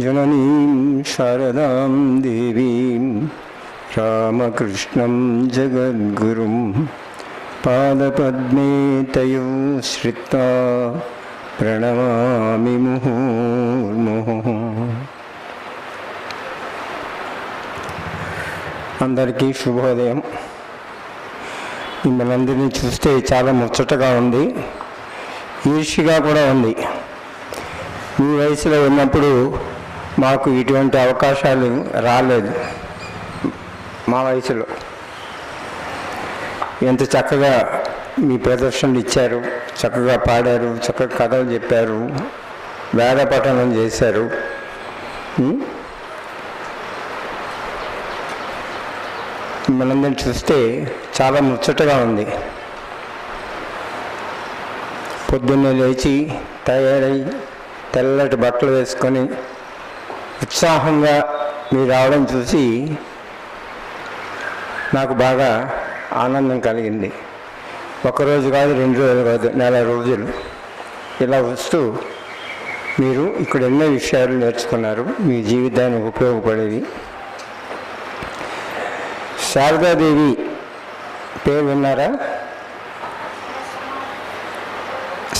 जननीं शारदां देवीं रामकृष्णं जगद्गुरुं पादपद्मे तयो श्रित्वा प्रणमामि मुहुर्मुहुः. అందరికీ శుభోదయం. మిమ్మల్ని అందరినీ చూస్తే చాలా ముచ్చటగా ఉంది, ఈర్ష్యగా కూడా ఉంది. మీ వయసులో ఉన్నప్పుడు మాకు ఇటువంటి అవకాశాలు రాలేదు. మా వయసులో ఎంత చక్కగా మీ ప్రదర్శనలు ఇచ్చారు, చక్కగా పాడారు, చక్కగా కథలు చెప్పారు, వేద పఠనం చేశారు. మనందరిని చూస్తే చాలా ముచ్చటగా ఉంది. పొద్దున్నే లేచి తయారై తెల్లటి బట్టలు వేసుకొని ఉత్సాహంగా మీరు రావడం చూసి నాకు బాగా ఆనందం కలిగింది. ఒకరోజు కాదు, 2 రోజులు కాదు, నెల రోజులు ఇలా వస్తూ మీరు ఇక్కడ ఎన్నో విషయాలు నేర్చుకున్నారు, మీ జీవితానికి ఉపయోగపడేవి. శారదాదేవి పేరు విన్నారా?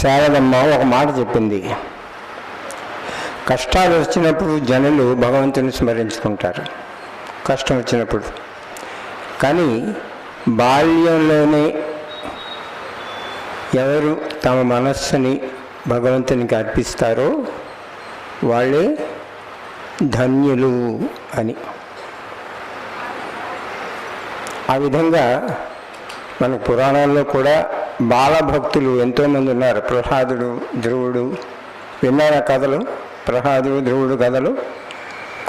శారదమ్మ ఒక మాట చెప్పింది, కష్టాలు వచ్చినప్పుడు జనులు భగవంతుని స్మరించుకుంటారు, కష్టం వచ్చినప్పుడు. కానీ బాల్యంలోనే ఎవరు తమ మనస్సుని భగవంతునికి అర్పిస్తారో వాళ్ళే ధన్యులు అని. ఆ విధంగా మన పురాణాల్లో కూడా బాలభక్తులు ఎంతోమంది ఉన్నారు. ప్రహ్లాదుడు, ధ్రువుడు, విన్నారా కథలు? ప్రహ్లాదుడు, ధ్రువుడు కథలు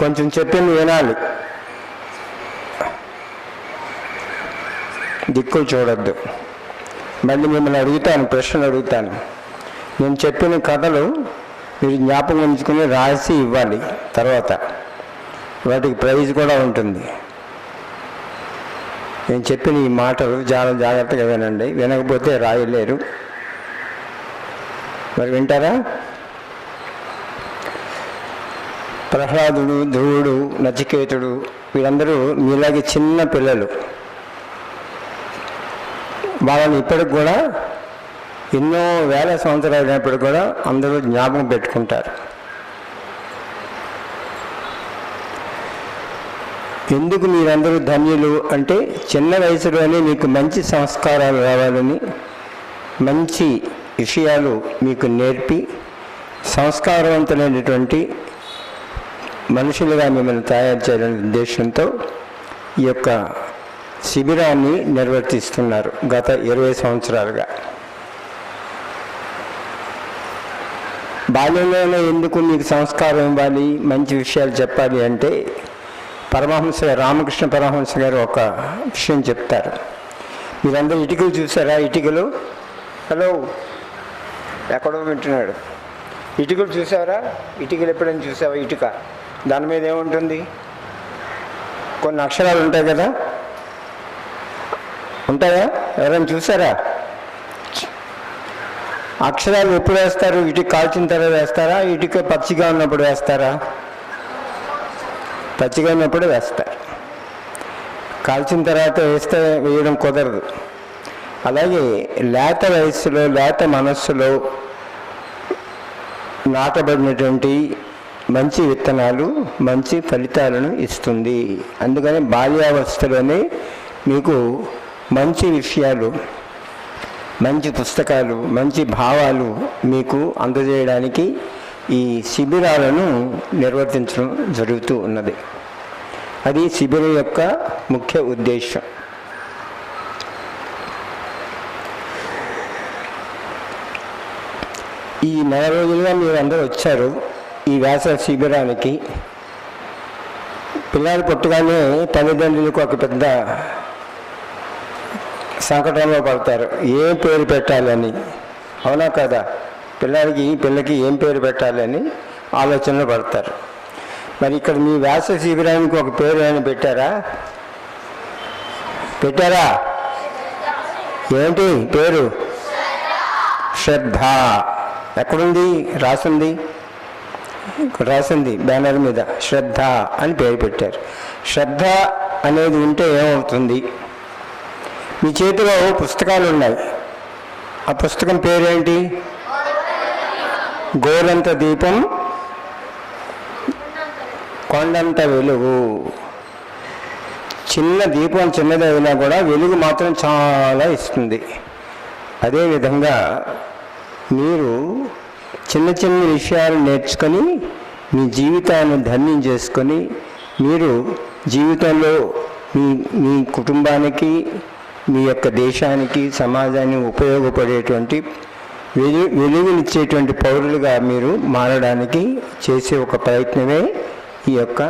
కొంచెం చెప్పింది వినాలి, దిక్కులు చూడొద్దు. మళ్ళీ మిమ్మల్ని అడుగుతాను, ప్రశ్నలు అడుగుతాను. నేను చెప్పిన కథలు మీరు జ్ఞాపకం ఉంచుకుని రాసి ఇవ్వాలి. తర్వాత వాటికి ప్రైజ్ కూడా ఉంటుంది. నేను చెప్పిన ఈ మాటలు చాలా జాగ్రత్తగా వినండి, వినకపోతే రాయలేరు. మరి వింటారా? ప్రహ్లాదుడు, ధ్రువుడు, నచికేతుడు వీళ్ళందరూ మీలాగే చిన్న పిల్లలు. వాళ్ళని ఇప్పటికి కూడా ఎన్నో వేల సంవత్సరాలు అయినప్పుడు కూడా అందరూ జ్ఞాపకం పెట్టుకుంటారు. ఎందుకు మీరందరూ ధన్యులు అంటే, చిన్న వయసులోనే మీకు మంచి సంస్కారాలు రావాలని, మంచి విషయాలు మీకు నేర్పి సంస్కారవంతులైనటువంటి మనుషులుగా మిమ్మల్ని తయారు చేయాలనే ఉద్దేశంతో ఈ యొక్క శిబిరాన్ని నిర్వర్తిస్తున్నారు గత 20 సంవత్సరాలుగా. బాల్యంలోనే ఎందుకు మీకు సంస్కారం ఇవ్వాలి, మంచి విషయాలు చెప్పాలి అంటే, పరమహంస రామకృష్ణ పరమహంస గారు ఒక విషయం చెప్తారు. మీరందరూ ఇటుకలు చూసారా? ఇటుకలు, హలో, ఎక్కడో వింటున్నాడు. ఇటుకలు చూసారా? ఇటుకలు ఎప్పుడైనా చూసావా? ఇటుక దాని మీద ఏముంటుంది? కొన్ని అక్షరాలు ఉంటాయి కదా, ఉంటాయా? ఎవరైనా చూసారా? అక్షరాలు ఎప్పుడు వేస్తారు? ఇటుక కాల్చిన తర్వాత వేస్తారా? ఇటుక పచ్చిగా ఉన్నప్పుడు వేస్తారా? పచ్చిగా ఉన్నప్పుడు వేస్తారు. కాల్చిన తర్వాత వేయడం కుదరదు. అలాగే లేత వయస్సులో, లేత మనస్సులో నాటబడినటువంటి మంచి విత్తనాలు మంచి ఫలితాలను ఇస్తుంది. అందుకని బాల్యావస్థలోనే మీకు మంచి విషయాలు, మంచి పుస్తకాలు, మంచి భావాలు మీకు అందజేయడానికి ఈ శిబిరాలను నిర్వర్తించడం జరుగుతూ ఉన్నది. అది శిబిరం యొక్క ముఖ్య ఉద్దేశం. ఈ 4 రోజులుగా మీరు అందరూ వచ్చారు ఈ వేసవి శిబిరానికి. పిల్లలు పుట్టగానే తల్లిదండ్రులకు ఒక పెద్ద సంకటంలో పడతారు, ఏం పేరు పెట్టాలని. అవునా కదా? పిల్లకి ఏం పేరు పెట్టాలని ఆలోచనలో పడతారు. మరి ఇక్కడ మీ వేసవి శిబిరానికి ఒక పేరు ఏమైనా పెట్టారా? ఏంటి పేరు? శ్రద్ధ. ఎక్కడుంది? రాసింది ఇక్కడ రాసింది బ్యానర్ మీద, శ్రద్ధ అని పేరు పెట్టారు. శ్రద్ధ అనేది ఉంటే ఏమవుతుంది? మీ చేతిలో పుస్తకాలు ఉన్నాయి. ఆ పుస్తకం పేరేంటి? గోరంత దీపం కొండంత వెలుగు. చిన్న దీపం చిన్నదైనా కూడా వెలుగు మాత్రం చాలా ఇస్తుంది. అదేవిధంగా మీరు చిన్న చిన్న విషయాలు నేర్చుకొని మీ జీవితాన్ని ధన్యం చేసుకొని మీరు జీవితంలో మీ కుటుంబానికి, మీ యొక్క దేశానికి, సమాజానికి ఉపయోగపడేటువంటి వెలుగునిచ్చేటువంటి పౌరులుగా మీరు మారడానికి చేసే ఒక ప్రయత్నమే ఈ యొక్క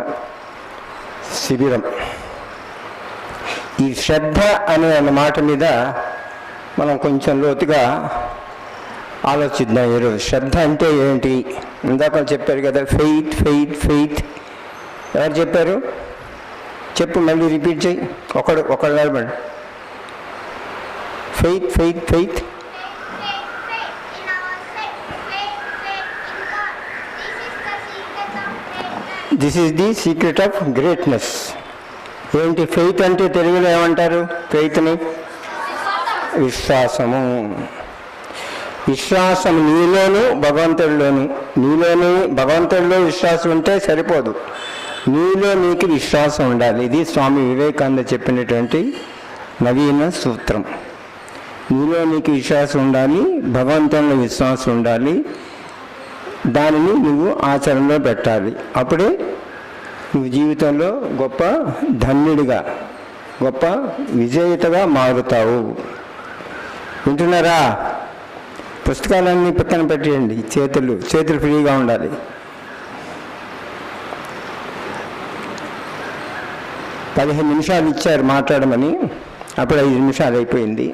శిబిరం. ఈ శ్రద్ధ అనే మాట మీద మనం కొంచెం లోతుగా ఆలోచిద్దాం ఈరోజు. శ్రద్ధ అంటే ఏంటి? ఇందాక చెప్పారు కదా, ఫెయిత్ ఫెయిత్ ఫెయిత్. ఎవరు చెప్పారు? చెప్పు, మళ్ళీ రిపీట్ చేయి. ఒకళ్ళు నిలబడి. Faith faith faith. This is the secret of greatness. ఏంటి ఫెయిత్ అంటే? తెలుగులో ఏమంటారు ఫెయిత్ని? విశ్వాసము. విశ్వాసం నీలోను భగవంతుడిలోను. నీలోని భగవంతుడిలో విశ్వాసం ఉంటే సరిపోదు, నీలో నీకు విశ్వాసం ఉండాలి. ఇది స్వామి వివేకానంద చెప్పినటువంటి నవీన సూత్రం. నీలో నీకు విశ్వాసం ఉండాలి, భగవంతుడిలో విశ్వాసం ఉండాలి. దానిని నువ్వు ఆచరణలో పెట్టాలి. అప్పుడే నువ్వు జీవితంలో గొప్ప ధన్యుడిగా, గొప్ప విజేతగా మారుతావు. వింటున్నారా? పుస్తకాలన్నీ పక్కన పెట్టేయండి. చేతులు ఫ్రీగా ఉండాలి. పదిహేను నిమిషాలు ఇచ్చారు మాట్లాడమని, అప్పుడు 5 నిమిషాలు అయిపోయింది.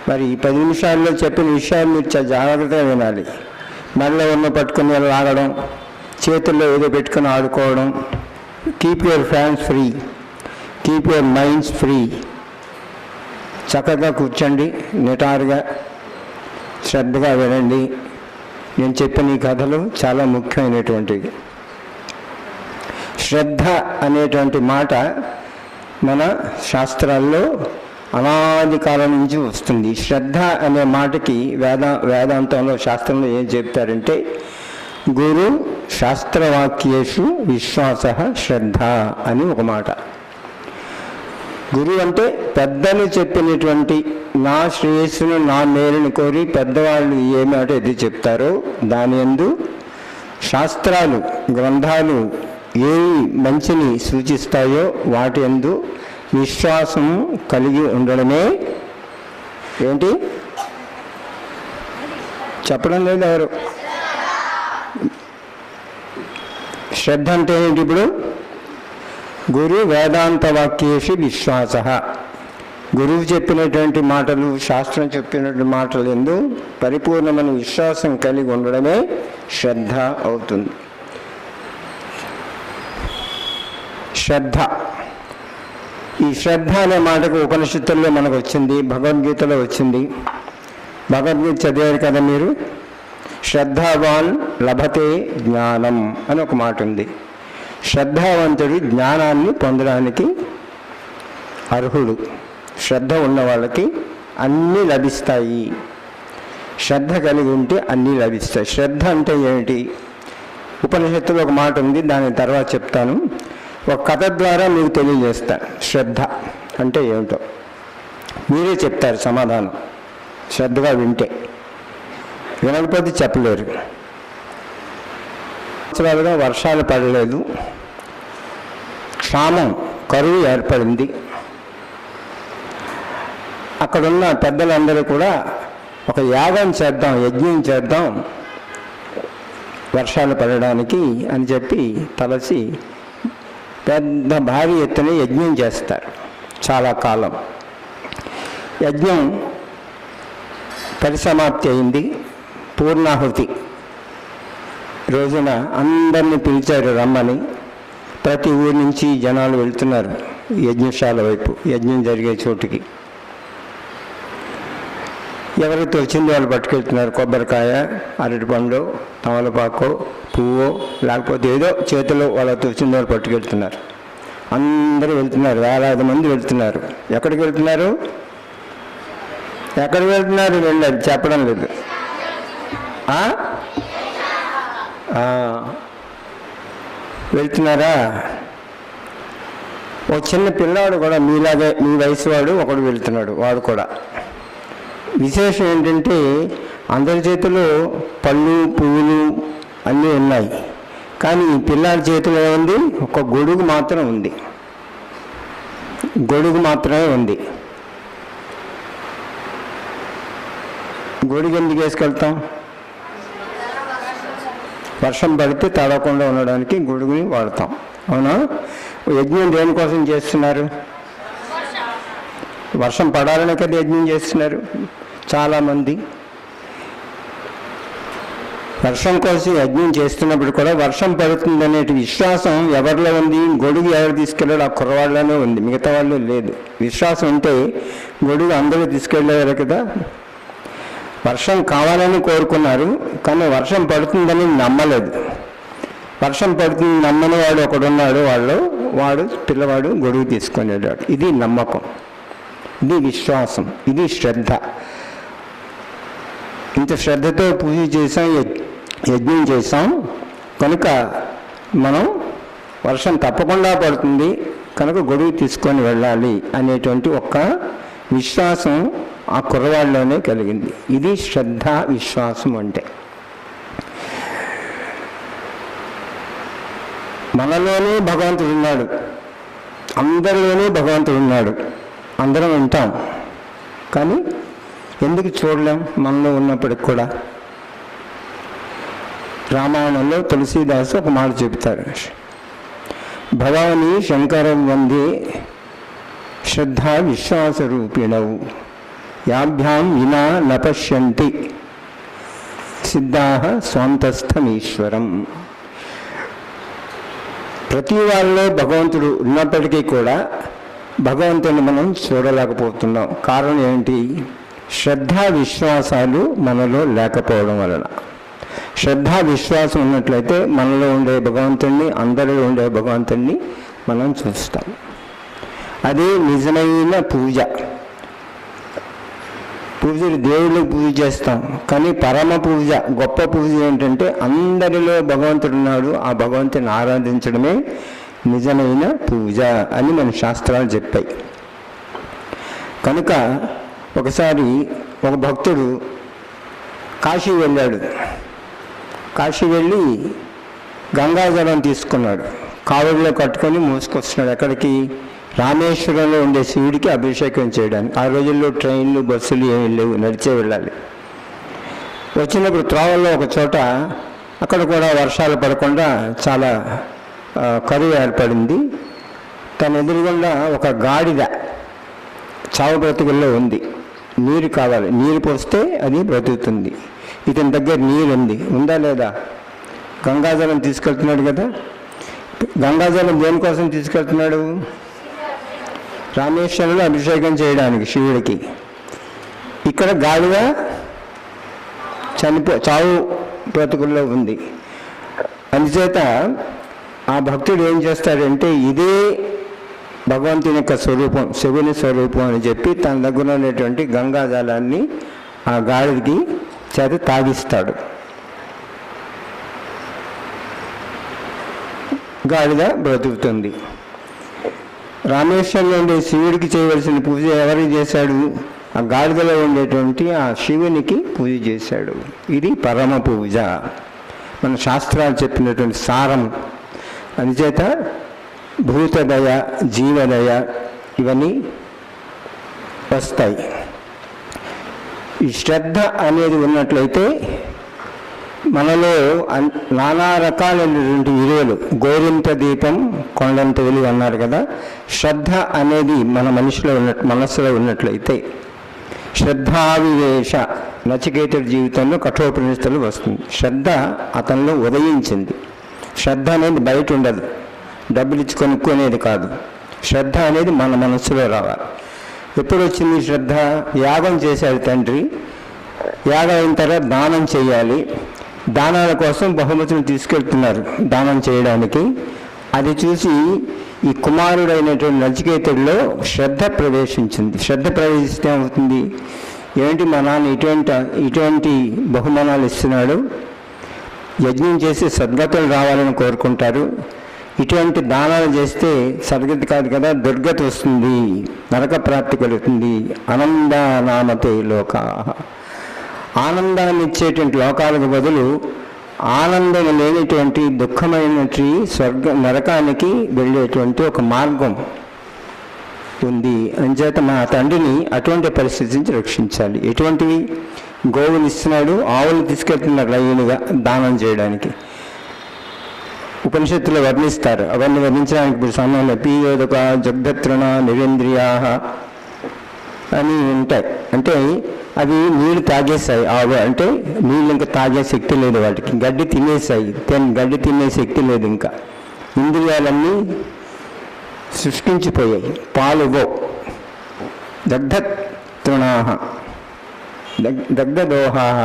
మరి ఈ 10 నిమిషాల్లో చెప్పిన విషయాలు మీరు చాలా జాగ్రత్తగా వినాలి. మెడలో ఉన్న పట్టుకుని లాగడం, చేతుల్లో ఏదో పెట్టుకుని ఆడుకోవడం. Keep your hands free, keep your minds free. చక్కగా కూర్చోండి, నిటారుగా శ్రద్ధగా వినండి. నేను చెప్పిన ఈ కథలు చాలా ముఖ్యమైనటువంటివి. శ్రద్ధ అనేటువంటి మాట మన శాస్త్రాల్లో అనాది కాలం నుంచి వస్తుంది. శ్రద్ధ అనే మాటకి వేదాంతంలో, శాస్త్రంలో ఏం చెప్తారంటే, గురు శాస్త్రవాక్యేషు విశ్వాస శ్రద్ధ అని ఒక మాట. గురువు అంటే పెద్దలు చెప్పినటువంటి, నా శ్రేయస్సును, నా మేలుని కోరి పెద్దవాళ్ళు ఏమిటో ఎది చెప్తారో దాని యందు శాస్త్రాలు, గ్రంథాలు ఏవి మంచిని సూచిస్తాయో వాటి యందు విశ్వాసం కలిగి ఉండడమే ఏంటి? చెప్పడం లేదు ఎవరు? శ్రద్ధ అంటే ఏంటి? ఇప్పుడు గురు వేదాంత వాక్యేషు విశ్వాస. గురువు చెప్పినటువంటి మాటలు, శాస్త్రం చెప్పినటువంటి మాటలు ఎందు పరిపూర్ణమైన విశ్వాసం కలిగి ఉండడమే శ్రద్ధ అవుతుంది. శ్రద్ధ, ఈ శ్రద్ధ అనే మాటకు ఉపనిషత్తుల్లో మనకు వచ్చింది, భగవద్గీతలో వచ్చింది. భగవద్గీత చదివారు కదా మీరు. శ్రద్ధావాన్ లభతే జ్ఞానం అని ఒక మాట ఉంది. శ్రద్ధావంతుడు జ్ఞానాన్ని పొందడానికి అర్హుడు. శ్రద్ధ ఉన్న వాళ్ళకి అన్నీ లభిస్తాయి. శ్రద్ధ కలిగి ఉంటే అన్నీ లభిస్తాయి. శ్రద్ధ అంటే ఏమిటి? ఉపనిషత్తులో ఒక మాట ఉంది, దాని తర్వాత చెప్తాను. ఒక కథ ద్వారా మీకు తెలియజేస్తాను శ్రద్ధ అంటే ఏమిటో. మీరే చెప్తారు సమాధానం, శ్రద్ధగా వింటే. వినకపోతే చెప్పలేరు. సంవత్సరాలుగా వర్షాలు పడలేదు, క్షామం, కరువు ఏర్పడింది. అక్కడున్న పెద్దలందరూ కూడా ఒక యాగం చేద్దాం, యజ్ఞం చేద్దాం వర్షాలు పడడానికి అని చెప్పి తలసి పెద్ద భారీ ఎత్తున యజ్ఞం చేస్తారు చాలా కాలం. యజ్ఞం పరిసమాప్తి అయింది. పూర్ణాహుతి రోజున అందరినీ పిలిచారు రమ్మని. ప్రతి ఊరి నుంచి జనాలు వెళ్తున్నారు యజ్ఞశాల వైపు, యజ్ఞం జరిగే చోటుకి. ఎవరికి తోచింది వాళ్ళు పట్టుకెళ్తున్నారు. కొబ్బరికాయ, అరటిపండు, తమలపాకు, పువ్వు, లేకపోతే ఏదో చేతిలో వాళ్ళకి తోచింది వాళ్ళు పట్టుకెళ్తున్నారు. అందరూ వెళ్తున్నారు, వేలాది మంది వెళ్తున్నారు. ఎక్కడికి వెళ్తున్నారు? ఎక్కడికి వెళ్తున్నారు? వెళ్ళారు, చెప్పడం లేదు. వెళ్తున్నారా? ఓ చిన్న పిల్లవాడు కూడా మీలాగే, మీ వయసు వాడు ఒకడు వెళ్తున్నాడు. వాడు కూడా విశేషం ఏంటంటే అందరి చేతిలో పళ్ళు, పువ్వులు అన్నీ ఉన్నాయి. కానీ ఈ పిల్లాడి చేతిలో ఉంది ఒక గొడుగు మాత్రం ఉంది. గొడుగు మాత్రమే ఉంది. గొడుగు ఎందుకు వేసుకెళ్తాం? వర్షం పడితే తడవకుండా ఉండడానికి గొడుగుని వాడతాం. అవునా? యజ్ఞం దేనికోసం చేస్తున్నారు? వర్షం పడాలనే కదా యజ్ఞం చేస్తున్నారు చాలామంది. వర్షం కోసం యజ్ఞం చేస్తున్నప్పుడు కూడా వర్షం పడుతుందనే విశ్వాసం ఎవరిలో ఉంది? గొడుగు ఎవరు తీసుకెళ్ళాడు? ఆ కుర్రవాళ్ళలోనే ఉంది, మిగతా వాళ్ళు లేదు. విశ్వాసం ఉంటే గొడుగు అందరూ తీసుకెళ్ళేవారు కదా. వర్షం కావాలని కోరుకున్నారు, కానీ వర్షం పడుతుందని నమ్మలేదు. వర్షం పడుతుంది నమ్మని వాడు ఒకడున్నాడు, వాడు పిల్లవాడు గొడుగు తీసుకొని వెళ్ళాడు. ఇది నమ్మకం, ఇది విశ్వాసం, ఇది శ్రద్ధ. ఇంత శ్రద్ధతో పూజ చేసాం, యజ్ఞం చేసాం కనుక మనం వర్షం తప్పకుండా పడుతుంది కనుక గొడుగు తీసుకొని వెళ్ళాలి అనేటువంటి ఒక విశ్వాసం ఆ కుర్రవాళ్ళలోనే కలిగింది. ఇది శ్రద్ధ, విశ్వాసం అంటే. మనలోనే భగవంతుడు ఉన్నాడు, అందరిలోనే భగవంతుడు ఉన్నాడు. అందరం వింటాం, కానీ ఎందుకు చూడలేం మనలో ఉన్నప్పటికి కూడా? రామాయణంలో తులసీదాసు ఒక మాట చెబుతారు, భవాని శంకరం వందే శ్రద్ధా విశ్వాస రూపిణవు యాభ్యాం వినా నపశ్యంతి సిద్ధా స్వాంతస్థమీశ్వరం. ప్రతి వాళ్ళలో భగవంతుడు ఉన్నప్పటికీ కూడా భగవంతుని మనం చూడలేకపోతున్నాం. కారణం ఏంటి? శ్రద్ధా విశ్వాసాలు మనలో లేకపోవడం వలన. శ్రద్ధా విశ్వాసం ఉన్నట్లయితే మనలో ఉండే భగవంతుణ్ణి, అందరిలో ఉండే భగవంతుణ్ణి మనం చూస్తాం. అదే నిజమైన పూజ. పూజలు దేవుళ్ళకి పూజ చేస్తాం, కానీ పరమ పూజ, గొప్ప పూజ ఏంటంటే అందరిలో భగవంతుడు ఉన్నాడు, ఆ భగవంతుని ఆరాధించడమే నిజమైన పూజ అని మన శాస్త్రాలు చెప్పాయి. కనుక ఒకసారి ఒక భక్తుడు కాశీ వెళ్ళాడు. కాశీ వెళ్ళి గంగాజలం తీసుకున్నాడు, కావుడిలో కట్టుకొని మోసుకొస్తున్నాడు. ఎక్కడికి? రామేశ్వరంలో ఉండే శివుడికి అభిషేకం చేయడానికి. ఆ రోజుల్లో ట్రైన్లు, బస్సులు ఏమీ లేవు, నడిచే వెళ్ళాలి. వచ్చినప్పుడు త్రోవల్లో ఒక చోట అక్కడ కూడా వర్షాలు పడకుండా చాలా కరువు ఏర్పడింది. తన ఎదురుగుండా ఒక గాడిద చావు బ్రతుకుల్లో ఉంది. నీరు కావాలి, నీరు పోస్తే అది బ్రతుకుతుంది. ఇతని దగ్గర నీరు ఉందా లేదా? గంగాజలం తీసుకెళ్తున్నాడు కదా. గంగాజలం దేనికోసం తీసుకెళ్తున్నాడు? రామేశ్వరంలో అభిషేకం చేయడానికి శివుడికి. ఇక్కడ గాడిద చావు బ్రతుకుల్లో ఉంది. అందుచేత ఆ భక్తుడు ఏం చేస్తాడంటే ఇదే భగవంతుని యొక్క స్వరూపం, శివుని స్వరూపం అని చెప్పి తన దగ్గర ఉన్నటువంటి గంగాజలాన్ని ఆ గాడిదకి చేత తాగిస్తాడు. గాడిద బ్రతుకుతుంది. రామేశ్వరంలో ఉండే శివుడికి చేయవలసిన పూజ ఎవరికి చేశాడు? ఆ గాడిదలో ఉండేటువంటి ఆ శివునికి పూజ చేశాడు. ఇది పరమ పూజ, మన శాస్త్రాలు చెప్పినటువంటి సారం. అందుచేత భూతదయ, జీవదయ ఇవన్నీ వస్తాయి. ఈ శ్రద్ధ అనేది ఉన్నట్లయితే మనలో నానా రకాలైనటువంటి విలువలు, గోరింత దీపం కొండంత వెలుగు అన్నారు కదా. శ్రద్ధ అనేది మన మనసులో ఉన్నట్లయితే శ్రద్ధావివేశ నచికేతుడి జీవితంలో కఠోపనిష్టలు వస్తుంది. శ్రద్ధ అతనిలో ఉదయించింది. శ్రద్ధ అనేది బయట ఉండదు, డబ్బులు ఇచ్చి కొనుక్కునేది కాదు. శ్రద్ధ అనేది మన మనస్సులో రావాలి. ఎప్పుడు వచ్చింది శ్రద్ధ? యాగం చేశాడు తండ్రి, యాగం అయిన తర్వాత దానం చేయాలి. దానాల కోసం బహుమతులు తీసుకెళ్తున్నారు దానం చేయడానికి. అది చూసి ఈ కుమారుడైనటువంటి నచికేతుడిలో శ్రద్ధ ప్రవేశించింది. శ్రద్ధ ప్రవేశిస్తే ఏమవుతుంది, ఏమిటి మా నాన్న ఇటువంటి బహుమానాలు ఇస్తున్నాడు, యజ్ఞం చేసి సద్గతులు రావాలని కోరుకుంటారు, ఇటువంటి దానాలు చేస్తే సద్గతి కాదు కదా, దుర్గతి వస్తుంది, నరక ప్రాప్తి కలుగుతుంది. ఆనందానామతే లోకా, ఆనందాన్ని ఇచ్చేటువంటి లోకాలకు బదులు ఆనందం లేనిటువంటి దుఃఖమైనటువంటి నరకానికి వెళ్ళేటువంటి ఒక మార్గం ఉంది. అంచేత మా తండ్రిని అటువంటి పరిస్థితి నుంచి రక్షించాలి. ఎటువంటివి, గోవులు ఇస్తున్నాడు, ఆవులు తీసుకెళ్తున్నారు లైన్గా దానం చేయడానికి. ఉపనిషత్తులో వర్ణిస్తారు. అవన్నీ వర్ణించడానికి ఇప్పుడు సమయంలో పీయోదక జగ్ధతృణ నిరేంద్రియా అని ఉంటాయి. అంటే అవి నీళ్ళు తాగేస్తాయి. ఆవు అంటే నీళ్ళు ఇంకా తాగే శక్తి లేదు వాటికి, గడ్డి తినేసాయి. గడ్డి తినే శక్తి లేదు, ఇంకా ఇంద్రియాలన్నీ సృష్టించిపోయాయి. పాలుగో దగ్ధతృణాహ దగ్ధదోహాహ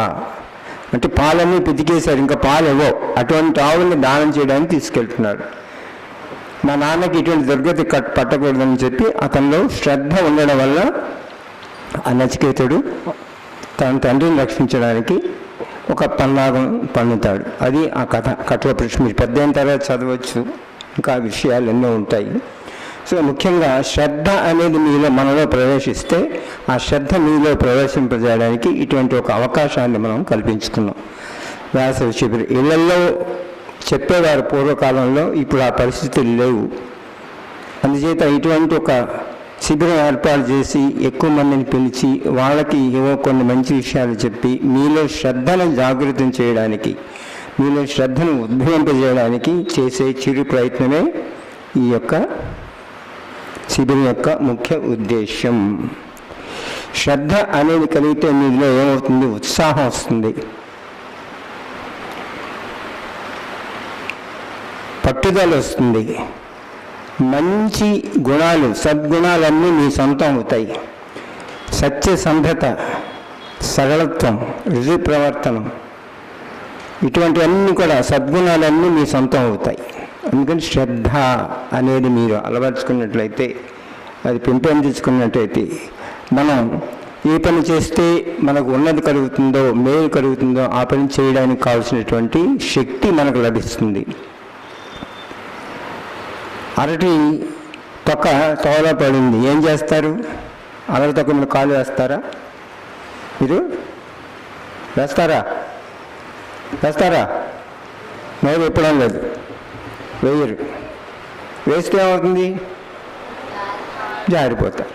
అంటే పాలన్నీ పితికేశారు, ఇంకా పాలుగో. అటువంటి ఆవుల్ని దానం చేయడానికి తీసుకెళ్తున్నాడు. మా నాన్నకి ఇటువంటి దుర్గతి పట్టకూడదని చెప్పి అతనిలో శ్రద్ధ ఉండడం వల్ల ఆ నచికేతుడు తన తండ్రిని రక్షించడానికి ఒక పన్నాగం పన్నుతాడు. అది ఆ కథ. కఠోపనిషత్తు మీరు పెద్ద అయిన తర్వాత చదవచ్చు, ఇంకా విషయాలు ఎన్నో ఉంటాయి. సో ముఖ్యంగా శ్రద్ధ అనేది మనలో ప్రవేశిస్తే ఆ శ్రద్ధ మీలో ప్రవేశింపజేయడానికి ఇటువంటి ఒక అవకాశాన్ని మనం కల్పించుకున్నాం. వ్యాస శిబిరం ఇళ్లలో చెప్పేవారు పూర్వకాలంలో, ఇప్పుడు ఆ పరిస్థితులు లేవు. అందుచేత ఇటువంటి ఒక శిబిరం ఏర్పాటు చేసి ఎక్కువ మందిని పిలిచి వాళ్ళకి ఏవో కొన్ని మంచి విషయాలు చెప్పి మీలో శ్రద్ధను జాగృతం చేయడానికి, మీలో శ్రద్ధను ఉద్భవింపజేయడానికి చేసే చిరు ప్రయత్నమే ఈ యొక్క శిబిరం యొక్క ముఖ్య ఉద్దేశం. శ్రద్ధ అనేది కలిగితే మీలో ఏమవుతుంది, ఉత్సాహం వస్తుంది, పట్టుదల వస్తుంది, మంచి గుణాలు సద్గుణాలన్నీ మీ సొంతం అవుతాయి. సత్యసంధత, సరళత్వం, రుజు ప్రవర్తనం, ఇటువంటివన్నీ కూడా సద్గుణాలన్నీ మీ సొంతం అవుతాయి. అందుకని శ్రద్ధ అనేది మీరు అలవర్చుకున్నట్లయితే, అది పెంపొందించుకున్నట్లయితే, మనం ఏ పని చేస్తే మనకు ఉన్నది కలుగుతుందో, మేలు కలుగుతుందో ఆ పని చేయడానికి కావాల్సినటువంటి శక్తి మనకు లభిస్తుంది. అరటి తొక్క తోల పడింది, ఏం చేస్తారు? అరటి తొక్క మీరు కాలు వేస్తారా? మీరు వేస్తారా? నోరు ఎప్పడం లేదు, వేయరు. వేస్తే ఏమవుతుంది? జారిపోతారు.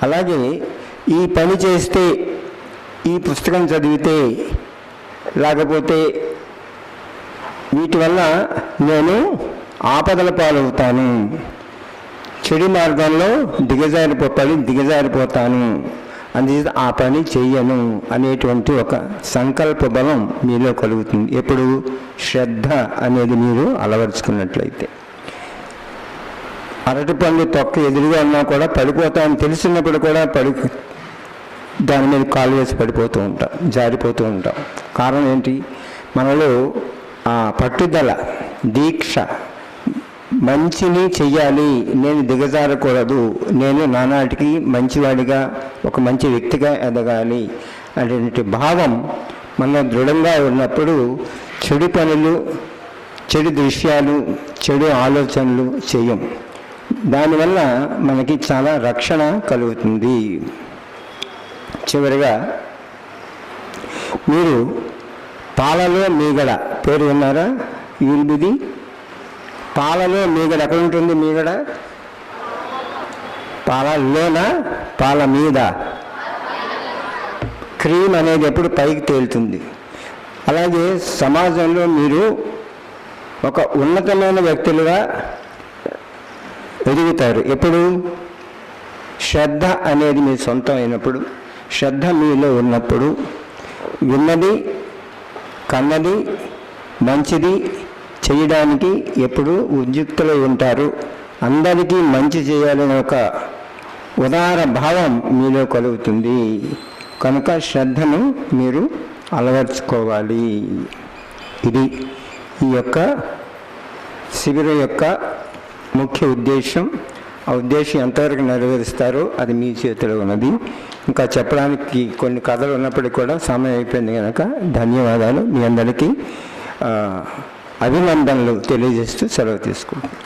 అలాగే ఈ పని చేస్తే, ఈ పుస్తకం చదివితే, లేకపోతే వీటి వల్ల నేను ఆపదల పాలవుతాను, చెడు మార్గంలో దిగజారిపోతాను, అందుచేత ఆ పని చెయ్యను అనేటువంటి ఒక సంకల్ప బలం మీలో కలుగుతుంది. ఎప్పుడు శ్రద్ధ అనేది మీరు అలవరుచుకున్నట్లయితే. అరటిపండు తొక్క ఎదురుగా ఉన్నా కూడా పడిపోతామని తెలిసినప్పుడు కూడా దాని మీద కాలు వేసి పడిపోతూ ఉంటాం, జారిపోతూ ఉంటాం. కారణం ఏంటి? మనలో ఆ పట్టుదల, దీక్ష, మంచిని చెయ్యాలి, నేను దిగజారకూడదు, నేను నానాటికి మంచివాడిగా ఒక మంచి వ్యక్తిగా ఎదగాలి అనేటువంటి భావం మనలో దృఢంగా ఉన్నప్పుడు చెడు పనులు, చెడు దృశ్యాలు, చెడు ఆలోచనలు చేయం. దానివల్ల మనకి చాలా రక్షణ కలుగుతుంది. చివరిగా మీరు పాలలో మీగడ పేరు విన్నారా? యూల్బిది పాలలో మీగడ ఎక్కడ ఉంటుంది? మీగడ పాలలోనా, పాల మీద? క్రీమ్ అనేది ఎప్పుడు పైకి తేలుతుంది. అలాగే సమాజంలో మీరు ఒక ఉన్నతమైన వ్యక్తులుగా ఎదుగుతారు. ఎప్పుడు? శ్రద్ధ అనేది మీ సొంతం అయినప్పుడు, శ్రద్ధ మీలో ఉన్నప్పుడు, విన్నది కన్నది మంచిది చేయడానికి ఎప్పుడు ఉద్యుక్తులై ఉంటారు. అందరికీ మంచి చేయాలనే ఒక ఉదార భావం మీలో కలుగుతుంది. కనుక శ్రద్ధను మీరు అలవర్చుకోవాలి. ఇది ఈ యొక్క శిబిరం యొక్క ముఖ్య ఉద్దేశం. ఆ ఉద్దేశం ఎంతవరకు నెరవేరుస్తారో అది మీ చేతిలో ఉన్నది. ఇంకా చెప్పడానికి కొన్ని కథలు ఉన్నప్పటికీ కూడా సమయం అయిపోయింది కనుక ధన్యవాదాలు. మీ అందరికీ అభినందనలు తెలియజేస్తూ సెలవు తీసుకుంటాను.